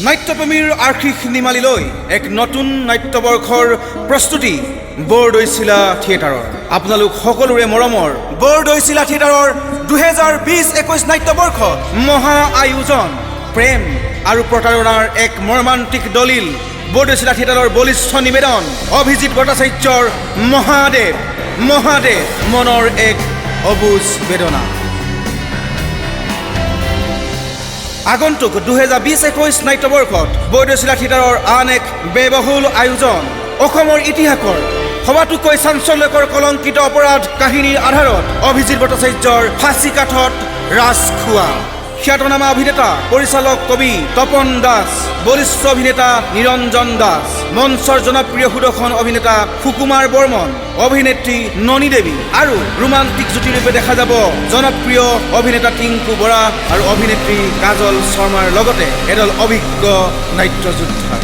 নাট্যপ্ৰেমীৰ আৰ্শীষ নিমালিলৈ এক নতুন নাট্যবৰ্ষৰ প্ৰস্তুতি বৰদৈচিলা থিয়েটাৰৰ। আপোনালোক সকলোৰে মৰমৰ বৰদৈচিলা থিয়েটাৰৰ 2020-21 নাট্যবৰ্ষ মহা আয়োজন প্ৰেম আৰু প্ৰতাৰণাৰ এক মৰ্মান্তিক দলিল। বৰদৈচিলা থিয়েটাৰৰ বলিষ্ঠ নিবেদন অভিজিৎ ভট্টাচাৰ্যৰ মহাদেৱ মহাদেৱ মনৰ এক অবুজ বেদনা। আগন্তুক 2020-21 নাট্যবৰ্ষত বৰদৈচিলা থিয়েটাৰৰ আন এক ব্যয়বহুল আয়োজন অসমৰ ইতিহাসৰ সবাতোকৈ চাঞ্চল্যকৰ কলংকিত অপৰাধ কাহিনীৰ আধাৰত অভিজিৎ ভট্টাচাৰ্যৰ ফাঁচী কাঠত ৰাজ খোৱা। খ্যাতনামা অভিনেতা পৰিচালক কবি তপন দাস, বলিষ্ঠ অভিনেতা নিৰঞ্জন দাস, মঞ্চৰ জনপ্ৰিয় সুদৰ্শন অভিনেতা সুকুমাৰ বৰ্মন, অভিনেত্ৰী ননী দেৱী আৰু ৰোমান্টিক জুটিৰূপে দেখা যাব জনপ্ৰিয় অভিনেতা টিংকু বৰা আৰু অভিনেত্ৰী কাজল শৰ্মাৰ লগতে এদল অভিজ্ঞ নাট্যযোদ্ধা।